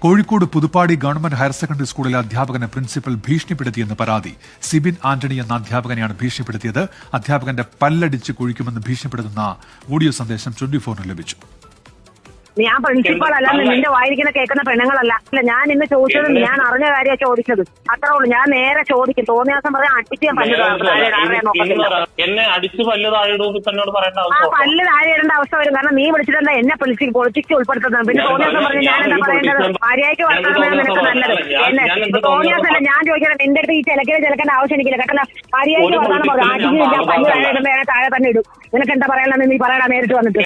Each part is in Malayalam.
Kozhikode Puthuppadi government higher secondary സ്കൂളിലെ അധ്യാപകനെ പ്രിൻസിപ്പൽ ഭീഷണിപ്പെടുത്തിയെന്ന് പരാതി. സിബിൻ ആന്റണി എന്ന അധ്യാപകനെയാണ് ഭീഷണിപ്പെടുത്തിയത്. അധ്യാപകന്റെ പല്ലടിച്ച് കുഴിക്കുമെന്ന് ഭീഷണിപ്പെടുത്തുന്ന ഓഡിയോ സന്ദേശം 24 ലഭിച്ചു. ഞാൻ പ്രിൻസിപ്പൾ അല്ലാന്ന് നിന്റെ വായിരിക്കുന്ന കേൾക്കുന്ന പെണ്ണുങ്ങളല്ല. അല്ല, ഞാൻ ഇന്ന് ചോദിച്ചത് ഞാൻ അറിഞ്ഞ കാര്യമാണ് ചോദിച്ചത്. അത്രേ ഉള്ളൂ. ഞാൻ നേരെ ചോദിക്കും. തോന്നിയ ദിവസം പറയാൻ അടിച്ച് ഞാൻ പല്ല് എന്നെ അടിച്ച് പല്ല് പല്ല് താഴെ ഇടേണ്ട അവസ്ഥ വരും. കാരണം നീ വിളിച്ചിട്ടെന്താ എന്നെ പൊളിറ്റിക്സ് ഉൾപ്പെടുത്തുന്നത്. പിന്നെ തോന്നിയ ദിവസം പറഞ്ഞ് ഞാൻ എന്താ പറയേണ്ടത്? ഭാര്യയ്ക്ക് വളർത്തുന്നതാണ് നിനക്ക് നല്ലത്. എന്നെ തോന്നിയ ദിവസം ഞാൻ ചോദിക്കണം. നിന്റെ അടുത്ത് ഈ ചിലക്കേണ്ട ആവശ്യം എനിക്കില്ല കേട്ടല്ലോ. ഭാര്യയ്ക്ക് വളർത്താൻ പറഞ്ഞു. ആദ്യം ഞാൻ പല്ല് താഴെ ഇടുമ്പോ താഴെ തന്നെ ഇടും. നിനക്ക് എന്താ പറയാനുള്ളത്? നീ പറയണ നേരിട്ട് വന്നിട്ട്.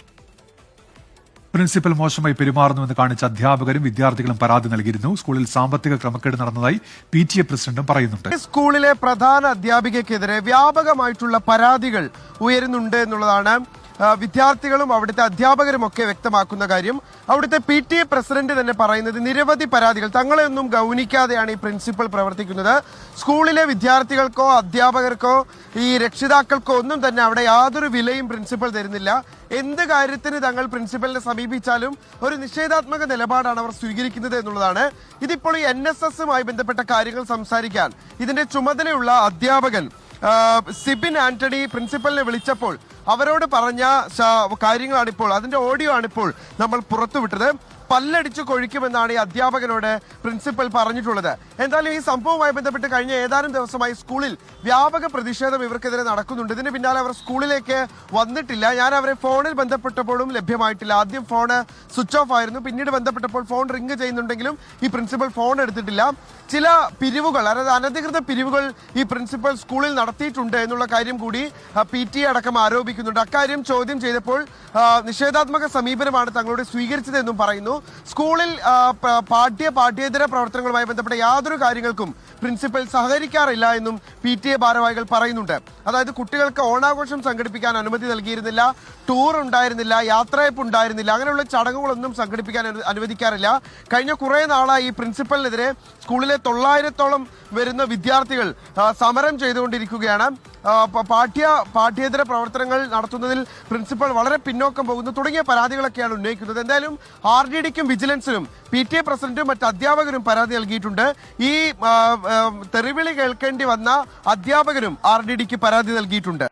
പ്രിൻസിപ്പൽ മോശമായി പെരുമാറുന്നുവെന്ന് കാണിച്ച അധ്യാപകരും വിദ്യാർത്ഥികളും പരാതി നൽകിയിരുന്നു. സ്കൂളിൽ സാമ്പത്തിക ക്രമക്കേട് നടന്നതായി PTA പ്രസിഡന്റും പറയുന്നുണ്ട്. സ്കൂളിലെ പ്രധാന അധ്യാപികയ്ക്കെതിരെ വ്യാപകമായിട്ടുള്ള പരാതികൾ ഉയരുന്നുണ്ട് എന്നുള്ളതാണ് വിദ്യാർത്ഥികളും അവിടുത്തെ അധ്യാപകരും ഒക്കെ വ്യക്തമാക്കുന്ന കാര്യം. അവിടുത്തെ PTA പ്രസിഡന്റ് തന്നെ പറയുന്നത് നിരവധി പരാതികൾ തങ്ങളെ ഒന്നും ഗൗനിക്കാതെയാണ് ഈ പ്രിൻസിപ്പൽ പ്രവർത്തിക്കുന്നത്. സ്കൂളിലെ വിദ്യാർത്ഥികൾക്കോ അധ്യാപകർക്കോ ഈ രക്ഷിതാക്കൾക്കോ ഒന്നും തന്നെ അവിടെ യാതൊരു വിലയും പ്രിൻസിപ്പൽ തരുന്നില്ല. എന്ത് കാര്യത്തിന് തങ്ങൾ പ്രിൻസിപ്പലിനെ സമീപിച്ചാലും ഒരു നിഷേധാത്മക നിലപാടാണ് അവർ സ്വീകരിക്കുന്നത് എന്നുള്ളതാണ്. ഇതിപ്പോൾ ഈ NSSുമായി ബന്ധപ്പെട്ട കാര്യങ്ങൾ സംസാരിക്കാൻ ഇതിന്റെ ചുമതലയുള്ള അധ്യാപകൻ സിബിൻ ആന്റണി പ്രിൻസിപ്പലിനെ വിളിച്ചപ്പോൾ അവരോട് പറഞ്ഞ കാര്യങ്ങളാണിപ്പോൾ, അതിന്റെ ഓഡിയോ ആണിപ്പോൾ നമ്മൾ പുറത്തുവിട്ടത്. പല്ലടിച്ചു കൊഴിക്കുമെന്നാണ് ഈ അധ്യാപകനോട് പ്രിൻസിപ്പൽ പറഞ്ഞിട്ടുള്ളത്. എന്തായാലും ഈ സംഭവവുമായി ബന്ധപ്പെട്ട് കഴിഞ്ഞ ഏതാനും ദിവസമായി സ്കൂളിൽ വ്യാപക പ്രതിഷേധം ഇവർക്കെതിരെ നടക്കുന്നുണ്ട്. ഇതിന് പിന്നാലെ അവർ സ്കൂളിലേക്ക് വന്നിട്ടില്ല. ഞാൻ അവരെ ഫോണിൽ ബന്ധപ്പെട്ടപ്പോഴും ലഭ്യമായിട്ടില്ല. ആദ്യം ഫോണ് സ്വിച്ച് ഓഫ് ആയിരുന്നു. പിന്നീട് ബന്ധപ്പെട്ടപ്പോൾ ഫോൺ റിംഗ് ചെയ്യുന്നുണ്ടെങ്കിലും ഈ പ്രിൻസിപ്പൽ ഫോൺ എടുത്തിട്ടില്ല. ചില പിരിവുകൾ, അതായത് അനധികൃത പിരിവുകൾ ഈ പ്രിൻസിപ്പൽ സ്കൂളിൽ നടത്തിയിട്ടുണ്ട് എന്നുള്ള കാര്യം കൂടി PTA അടക്കം ആരോപിക്കുന്നുണ്ട്. അക്കാര്യം ചോദ്യം ചെയ്തപ്പോൾ നിഷേധാത്മക സമീപനമാണ് തങ്ങളോട് സ്വീകരിച്ചതെന്നും പറയുന്നു. സ്കൂളിൽ പാഠ്യേതര പ്രവർത്തനങ്ങളുമായി ബന്ധപ്പെട്ട യാതൊരു കാര്യങ്ങൾക്കും പ്രിൻസിപ്പൽ സഹകരിക്കാറില്ല എന്നും PTA ഭാരവാഹികൾ പറയുന്നുണ്ട്. അതായത് കുട്ടികൾക്ക് ഓണാഘോഷം സംഘടിപ്പിക്കാൻ അനുമതി നൽകിയിരുന്നില്ല, ടൂർ ഉണ്ടായിരുന്നില്ല, യാത്രയപ്പ് ഉണ്ടായിരുന്നില്ല, അങ്ങനെയുള്ള ചടങ്ങുകളൊന്നും സംഘടിപ്പിക്കാൻ അനുവദിക്കാറില്ല. കഴിഞ്ഞ കുറെ നാളായി ഈ പ്രിൻസിപ്പലിനെതിരെ സ്കൂളിലെ 900ഓളം വരുന്ന വിദ്യാർത്ഥികൾ സമരം ചെയ്തുകൊണ്ടിരിക്കുകയാണ്. പാഠ്യേതര പ്രവർത്തനങ്ങൾ നടത്തുന്നതിൽ പ്രിൻസിപ്പൽ വളരെ പിന്നോക്കം പോകുന്നു തുടങ്ങിയ പരാതികളൊക്കെയാണ് ഉന്നയിക്കുന്നത്. എന്തായാലും RDDക്കും വിജിലൻസിനും PTA പ്രസിഡന്റും മറ്റ് അധ്യാപകരും പരാതി നൽകിയിട്ടുണ്ട്. ഈ തെറിവിളി കേൾക്കേണ്ടി വന്ന അധ്യാപകരും RDDക്ക് പരാതി നൽകിയിട്ടുണ്ട്.